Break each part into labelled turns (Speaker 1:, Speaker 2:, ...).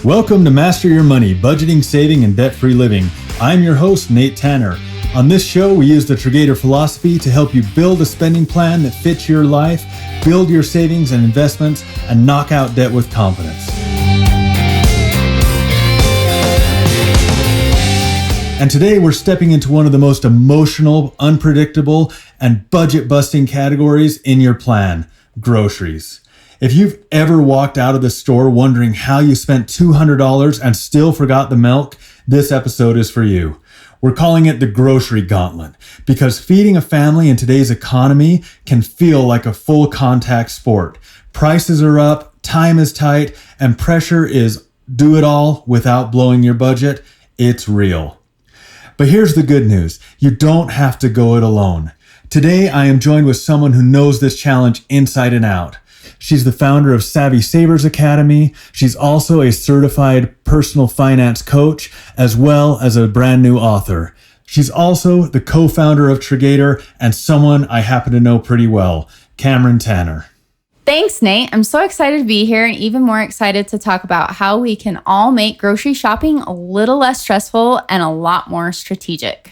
Speaker 1: Welcome to Master Your Money, Budgeting, Saving, and Debt-Free Living. I'm your host, Nate Tanner. On this show, we use the Triggator philosophy to help you build a spending plan that fits your life, build your savings and investments, and knock out debt with confidence. And today we're stepping into one of the most emotional, unpredictable, and budget-busting categories in your plan, groceries. If you've ever walked out of the store wondering how you spent $200 and still forgot the milk, this episode is for you. We're calling it the grocery gauntlet because feeding a family in today's economy can feel like a full contact sport. Prices are up, time is tight, and pressure is do it all without blowing your budget. It's real. But here's the good news. You don't have to go it alone. Today, I am joined with someone who knows this challenge inside and out. She's the founder of Savvy Savers Academy. She's also a certified personal finance coach, as well as a brand new author. She's also the co-founder of Triggator and someone I happen to know pretty well, Cameron Tanner.
Speaker 2: Thanks, Nate. I'm so excited to be here and even more excited to talk about how we can all make grocery shopping a little less stressful and a lot more strategic.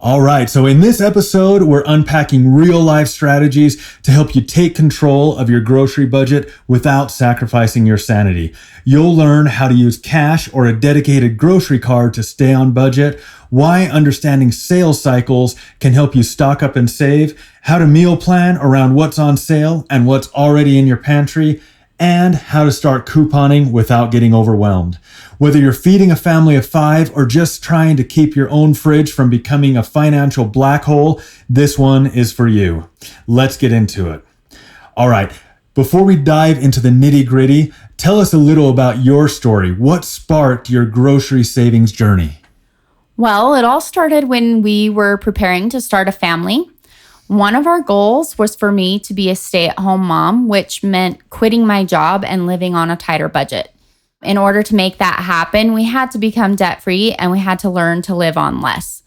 Speaker 1: All right, so in this episode, we're unpacking real-life strategies to help you take control of your grocery budget without sacrificing your sanity. You'll learn how to use cash or a dedicated grocery card to stay on budget, why understanding sales cycles can help you stock up and save, how to meal plan around what's on sale and what's already in your pantry, and how to start couponing without getting overwhelmed. Whether you're feeding a family of 5 or just trying to keep your own fridge from becoming a financial black hole, this one is for you. Let's get into it. All right, before we dive into the nitty-gritty, tell us a little about your story. What sparked your grocery savings journey?
Speaker 2: Well, it all started when we were preparing to start a family. One of our goals was for me to be a stay-at-home mom, which meant quitting my job and living on a tighter budget. In order to make that happen, we had to become debt-free and we had to learn to live on less.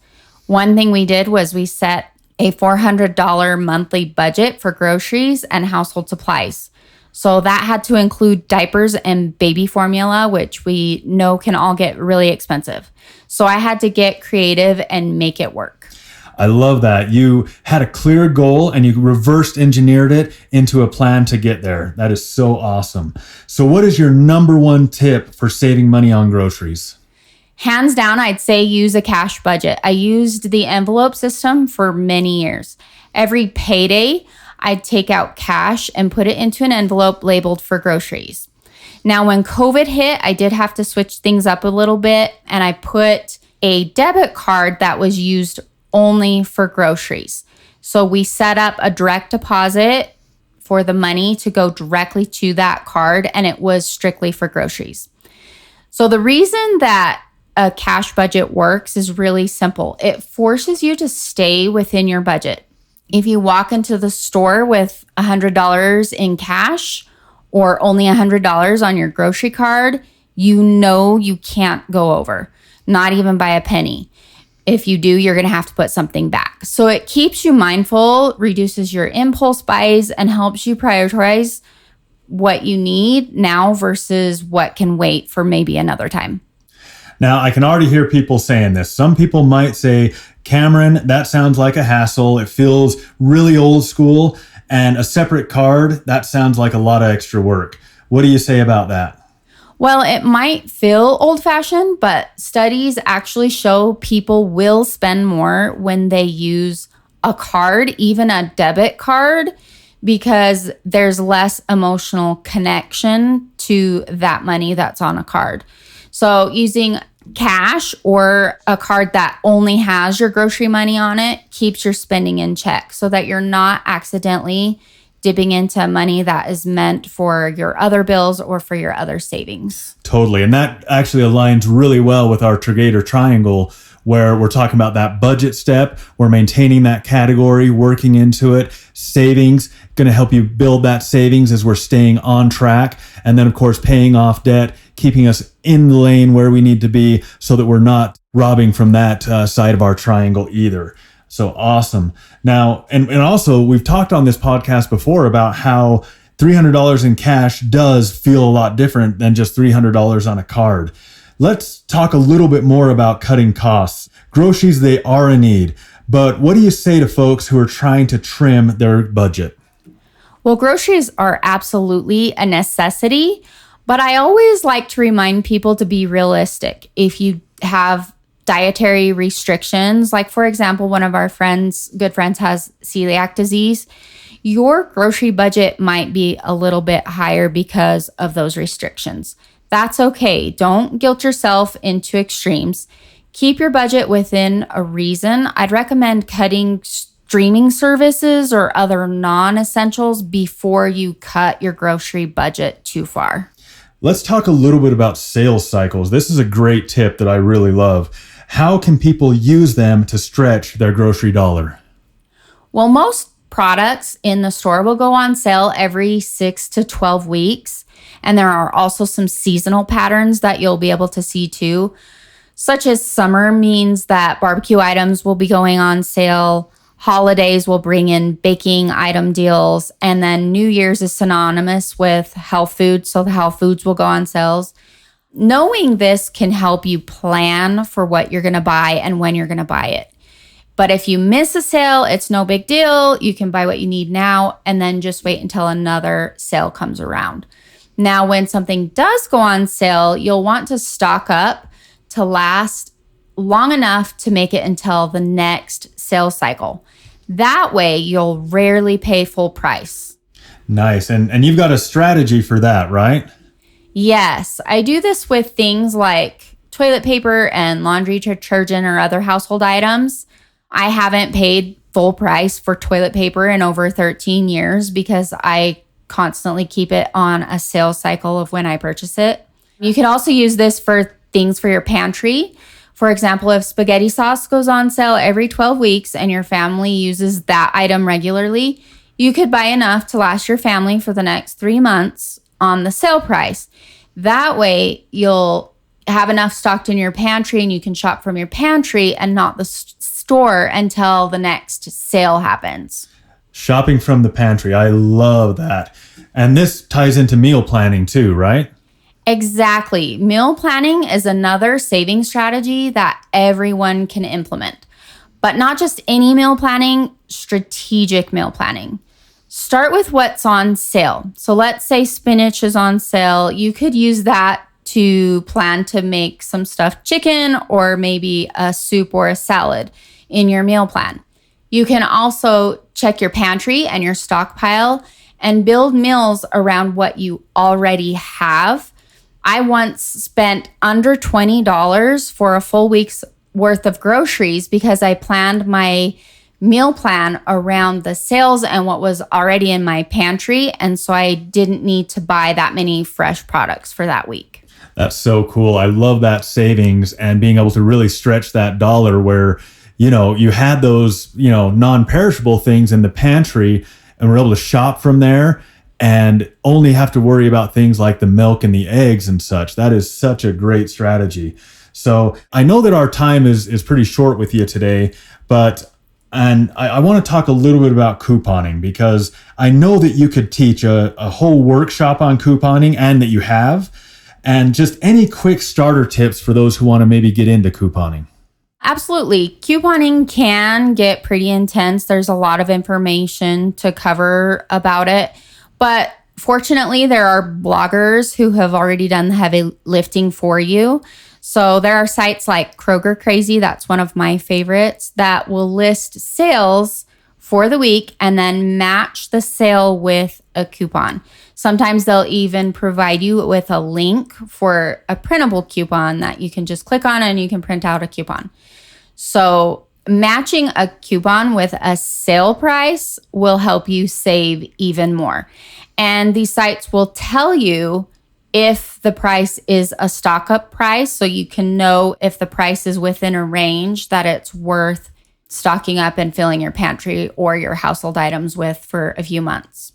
Speaker 2: One thing we did was we set a $400 monthly budget for groceries and household supplies. So that had to include diapers and baby formula, which we know can all get really expensive. So I had to get creative and make it work.
Speaker 1: I love that. You had a clear goal and you reversed engineered it into a plan to get there. That is so awesome. So what is your number one tip for saving money on groceries?
Speaker 2: Hands down, I'd say use a cash budget. I used the envelope system for many years. Every payday, I'd take out cash and put it into an envelope labeled for groceries. Now, when COVID hit, I did have to switch things up a little bit and I put a debit card that was used only for groceries. So we set up a direct deposit for the money to go directly to that card, and it was strictly for groceries. So the reason that a cash budget works is really simple. It forces you to stay within your budget. If you walk into the store with $100 in cash or only $100 on your grocery card, you know you can't go over, not even by a penny. If you do, you're going to have to put something back. So it keeps you mindful, reduces your impulse buys, and helps you prioritize what you need now versus what can wait for maybe another time.
Speaker 1: Now, I can already hear people saying this. Some people might say, Cameron, that sounds like a hassle. It feels really old school. And a separate card, that sounds like a lot of extra work. What do you say about that?
Speaker 2: Well, it might feel old-fashioned, but studies actually show people will spend more when they use a card, even a debit card, because there's less emotional connection to that money that's on a card. So using cash or a card that only has your grocery money on it keeps your spending in check so that you're not accidentally dipping into money that is meant for your other bills or for your other savings.
Speaker 1: Totally. And that actually aligns really well with our Triggator triangle, where we're talking about that budget step. We're maintaining that category, working into it, savings, going to help you build that savings as we're staying on track. And then, of course, paying off debt, keeping us in the lane where we need to be so that we're not robbing from that side of our triangle either. So awesome. Now, and also we've talked on this podcast before about how $300 in cash does feel a lot different than just $300 on a card. Let's talk a little bit more about cutting costs. Groceries, they are a need, but what do you say to folks who are trying to trim their budget?
Speaker 2: Well, groceries are absolutely a necessity, but I always like to remind people to be realistic. If you have dietary restrictions, like for example, one of our good friends has celiac disease, your grocery budget might be a little bit higher because of those restrictions. That's okay. Don't guilt yourself into extremes. Keep your budget within a reason. I'd recommend cutting streaming services or other non-essentials before you cut your grocery budget too far.
Speaker 1: Let's talk a little bit about sales cycles. This is a great tip that I really love. How can people use them to stretch their grocery dollar?
Speaker 2: Well, most products in the store will go on sale every 6 to 12 weeks. And there are also some seasonal patterns that you'll be able to see too, such as summer means that barbecue items will be going on sale. Holidays will bring in baking item deals. And then New Year's is synonymous with health foods. So the health foods will go on sales. Knowing this can help you plan for what you're going to buy and when you're going to buy it. But if you miss a sale, it's no big deal. You can buy what you need now and then just wait until another sale comes around. Now, when something does go on sale, you'll want to stock up to last long enough to make it until the next sales cycle. That way, you'll rarely pay full price.
Speaker 1: Nice. And you've got a strategy for that, right?
Speaker 2: Yes. I do this with things like toilet paper and laundry detergent or other household items. I haven't paid full price for toilet paper in over 13 years because I constantly keep it on a sales cycle of when I purchase it. You can also use this for things for your pantry. For example, if spaghetti sauce goes on sale every 12 weeks and your family uses that item regularly, you could buy enough to last your family for the next 3 months on the sale price. That way, you'll have enough stocked in your pantry and you can shop from your pantry and not the store until the next sale happens.
Speaker 1: Shopping from the pantry. I love that. And this ties into meal planning too, right?
Speaker 2: Exactly. Meal planning is another saving strategy that everyone can implement. But not just any meal planning, strategic meal planning. Start with what's on sale. So let's say spinach is on sale. You could use that to plan to make some stuffed chicken or maybe a soup or a salad in your meal plan. You can also check your pantry and your stockpile and build meals around what you already have. I once spent under $20 for a full week's worth of groceries because I planned my meal plan around the sales and what was already in my pantry. And so I didn't need to buy that many fresh products for that week.
Speaker 1: That's so cool. I love that savings and being able to really stretch that dollar where, you had those, non-perishable things in the pantry and were able to shop from there and only have to worry about things like the milk and the eggs and such. That is such a great strategy. So I know that our time is pretty short with you today, but I want to talk a little bit about couponing because I know that you could teach a whole workshop on couponing and that you have, and just any quick starter tips for those who want to maybe get into couponing.
Speaker 2: Absolutely. Couponing can get pretty intense. There's a lot of information to cover about it. But fortunately, there are bloggers who have already done the heavy lifting for you. So there are sites like Kroger Crazy, that's one of my favorites, that will list sales for the week and then match the sale with a coupon. Sometimes they'll even provide you with a link for a printable coupon that you can just click on and you can print out a coupon. So matching a coupon with a sale price will help you save even more. And these sites will tell you if the price is a stock up price, so you can know if the price is within a range that it's worth stocking up and filling your pantry or your household items with for a few months.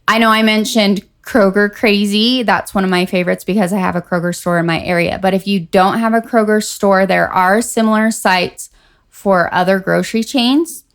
Speaker 2: I know I mentioned Kroger Crazy. That's one of my favorites because I have a Kroger store in my area. But if you don't have a Kroger store, there are similar sites for other grocery chains.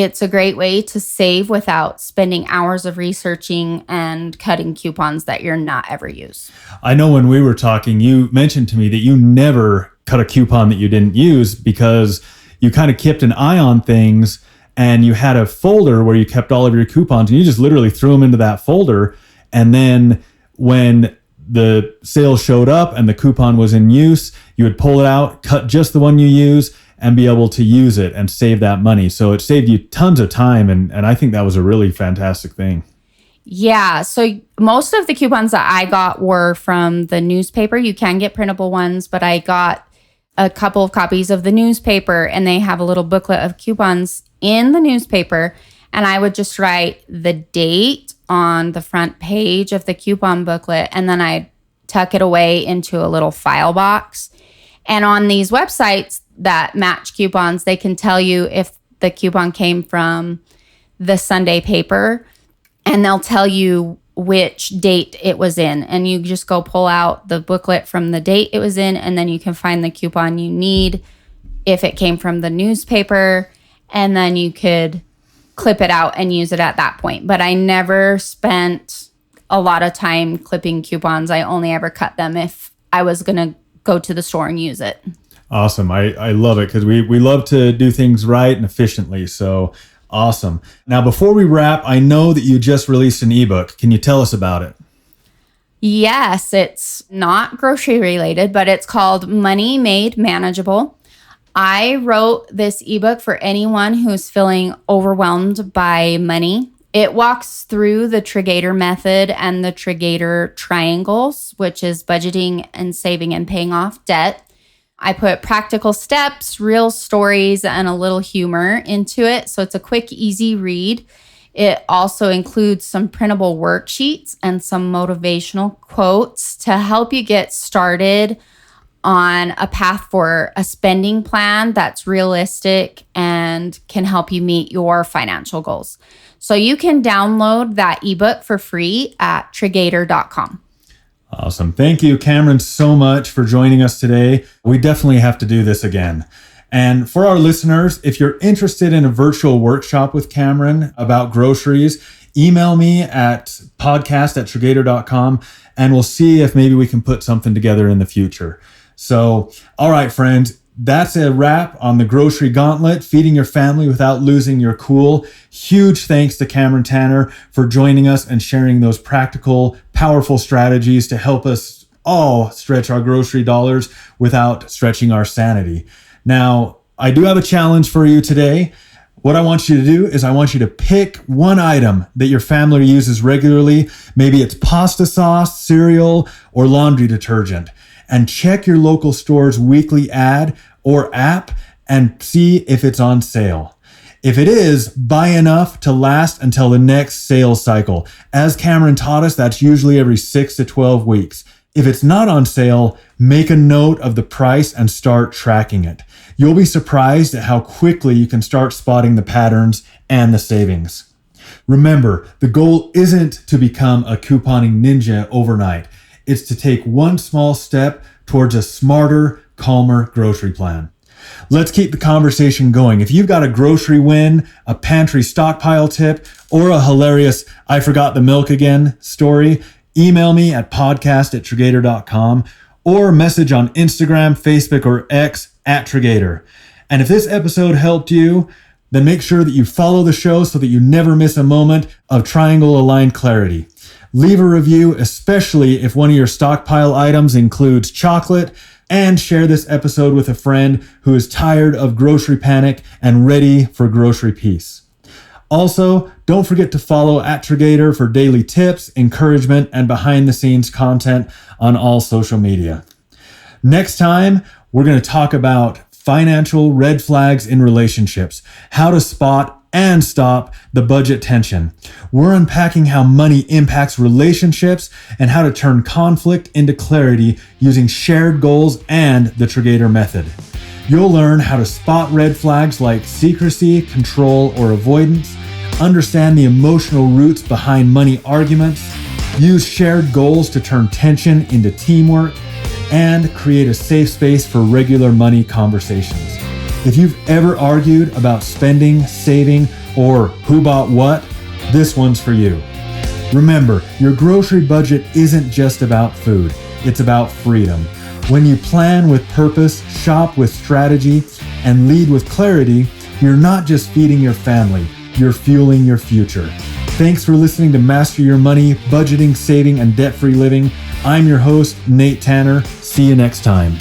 Speaker 2: It's a great way to save without spending hours of researching and cutting coupons that you're not ever use.
Speaker 1: I know when we were talking, you mentioned to me that you never cut a coupon that you didn't use because you kind of kept an eye on things, and you had a folder where you kept all of your coupons, and you just literally threw them into that folder. And then when the sale showed up and the coupon was in use, you would pull it out, cut just the one you use, and be able to use it and save that money. So it saved you tons of time. And I think that was a really fantastic thing.
Speaker 2: Yeah. So most of the coupons that I got were from the newspaper. You can get printable ones, but I got a couple of copies of the newspaper, and they have a little booklet of coupons in the newspaper. And I would just write the date on the front page of the coupon booklet, and then I'd tuck it away into a little file box. And on these websites that match coupons, they can tell you if the coupon came from the Sunday paper, and they'll tell you which date it was in. And you just go pull out the booklet from the date it was in, and then you can find the coupon you need if it came from the newspaper, and then you could clip it out and use it at that point. But I never spent a lot of time clipping coupons. I only ever cut them if I was going to go to the store and use it.
Speaker 1: Awesome. I love it because we love to do things right and efficiently. So awesome. Now, before we wrap, I know that you just released an ebook. Can you tell us about it?
Speaker 2: Yes, it's not grocery related, but it's called Money Made Manageable. I wrote this ebook for anyone who's feeling overwhelmed by money. It walks through the Triggator method and the Triggator triangles, which is budgeting and saving and paying off debt. I put practical steps, real stories, and a little humor into it. So it's a quick, easy read. It also includes some printable worksheets and some motivational quotes to help you get started on a path for a spending plan that's realistic and can help you meet your financial goals. So you can download that ebook for free at Triggator.com.
Speaker 1: Awesome. Thank you, Cameron, so much for joining us today. We definitely have to do this again. And for our listeners, if you're interested in a virtual workshop with Cameron about groceries, email me at podcast@Triggator.com, and we'll see if maybe we can put something together in the future. So, all right, friends, that's a wrap on the grocery gauntlet, feeding your family without losing your cool. Huge thanks to Cameron Tanner for joining us and sharing those practical, powerful strategies to help us all stretch our grocery dollars without stretching our sanity. Now, I do have a challenge for you today. What I want you to do is I want you to pick one item that your family uses regularly. Maybe it's pasta sauce, cereal, or laundry detergent. And check your local store's weekly ad or app and see if it's on sale. If it is, buy enough to last until the next sales cycle. As Cameron taught us, that's usually every 6 to 12 weeks. If it's not on sale, make a note of the price and start tracking it. You'll be surprised at how quickly you can start spotting the patterns and the savings. Remember, the goal isn't to become a couponing ninja overnight. It's to take one small step towards a smarter, calmer grocery plan. Let's keep the conversation going. If you've got a grocery win, a pantry stockpile tip, or a hilarious "I forgot the milk again" story, email me at podcast@Triggator.com or message on Instagram, Facebook, or X @Triggator. And if this episode helped you, then make sure that you follow the show so that you never miss a moment of triangle-aligned clarity. Leave a review, especially if one of your stockpile items includes chocolate, and share this episode with a friend who is tired of grocery panic and ready for grocery peace. Also, don't forget to follow @Triggator for daily tips, encouragement, and behind-the-scenes content on all social media. Next time, we're going to talk about financial red flags in relationships, how to spot and stop the budget tension. We're unpacking how money impacts relationships and how to turn conflict into clarity using shared goals and the Triggator method. You'll learn how to spot red flags like secrecy, control, or avoidance, understand the emotional roots behind money arguments, use shared goals to turn tension into teamwork, and create a safe space for regular money conversations. If you've ever argued about spending, saving, or who bought what, this one's for you. Remember, your grocery budget isn't just about food, it's about freedom. When you plan with purpose, shop with strategy, and lead with clarity, you're not just feeding your family, you're fueling your future. Thanks for listening to Master Your Money, Budgeting, Saving, and Debt-Free Living. I'm your host, Nate Tanner. See you next time.